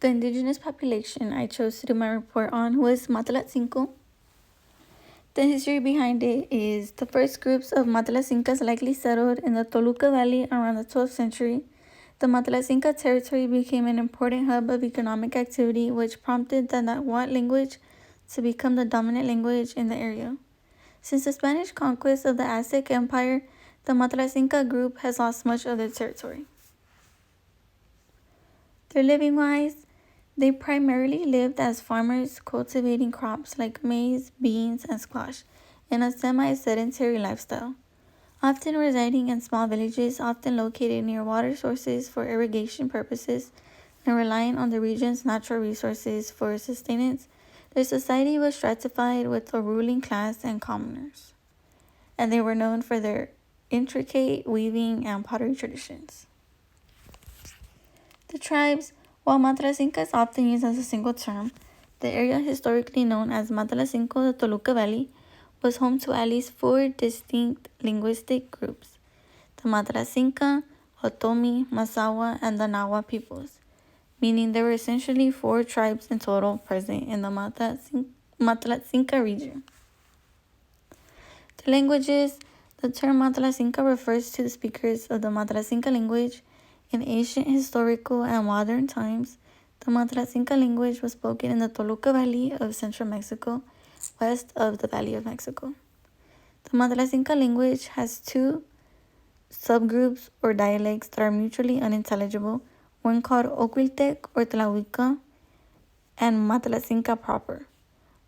The indigenous population I chose to do my report on was Matlacinco. The history behind it is the first groups of Matlacincas likely settled in the Toluca Valley around the 12th century. The Matlacinca territory became an important hub of economic activity, which prompted the Nahuatl language to become the dominant language in the area. Since the Spanish conquest of the Aztec Empire, the Matlacinca group has lost much of their territory. Their living wise, they primarily lived as farmers, cultivating crops like maize, beans, and squash in a semi-sedentary lifestyle, often residing in small villages often located near water sources for irrigation purposes and relying on the region's natural resources for sustenance. Their society was stratified with a ruling class and commoners, and they were known for their intricate weaving and pottery traditions. The tribes, while Matlacinca is often used as a single term, the area historically known as Matlacinco de Toluca Valley was home to at least four distinct linguistic groups: the Matlacinca, Otomi, Masawa, and the Nahua peoples, meaning there were essentially four tribes in total present in the Matlacinca region. The languages: the term Matlacinca refers to the speakers of the Matlacinca language. In ancient, historical, and modern times, the Matlacinca language was spoken in the Toluca Valley of central Mexico, west of the Valley of Mexico. The Matlacinca language has two subgroups or dialects that are mutually unintelligible, one called Oquiltec or Tlahuica, and Matlacinca proper.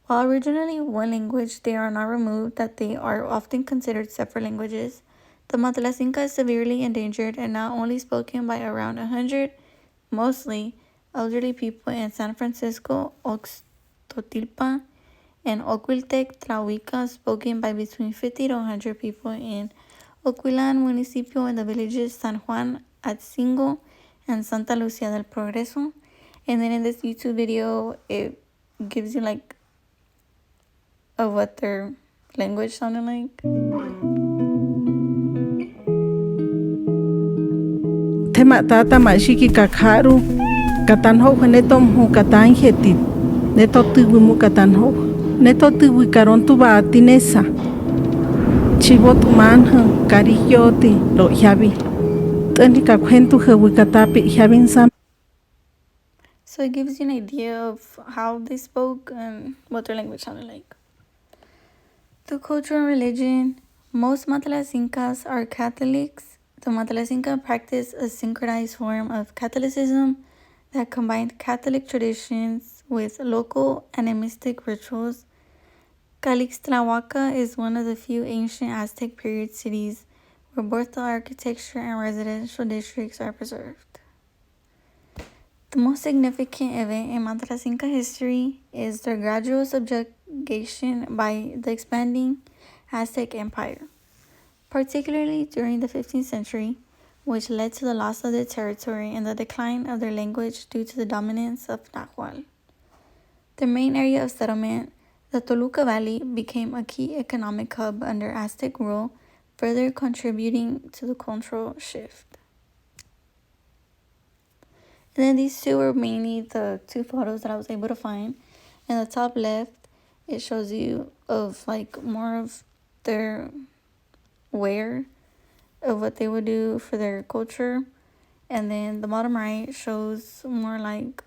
While originally one language, they are now removed that they are often considered separate languages. The Matlacinca is severely endangered and now only spoken by around 100, mostly elderly people in San Francisco, Oxtotilpa, and Oquiltec Tlahuica, spoken by between 50 to 100 people in Oquilan municipio in the villages San Juan, Atzingo, and Santa Lucia del Progreso. And then in this YouTube video, it gives you like of what their language sounded like. Tema tata mashiki kakharu katanho netom hu katanjeti neto tuwimu katanho neto tuwi karontu ba tinesa chibot manha kariyoti lo yabi tani kakwentu hewi katapi yabin sam. So it gives you an idea of how they spoke and what their language sounded like. The culture and religion: most Matlacincas are Catholics. The Matlacinca practice a synchronized form of Catholicism that combined Catholic traditions with local animistic rituals. Calixtlahuaca is one of the few ancient Aztec period cities where both the architecture and residential districts are preserved. The most significant event in Matlacinca history is their gradual subjugation by the expanding Aztec Empire, particularly during the 15th century, which led to the loss of their territory and the decline of their language due to the dominance of Nahuatl. Their main area of settlement, the Toluca Valley, became a key economic hub under Aztec rule, further contributing to the cultural shift. And then these two were mainly the two photos that I was able to find. In the top left, it shows you of like more of their wear of what they would do for their culture. And then the bottom right shows more like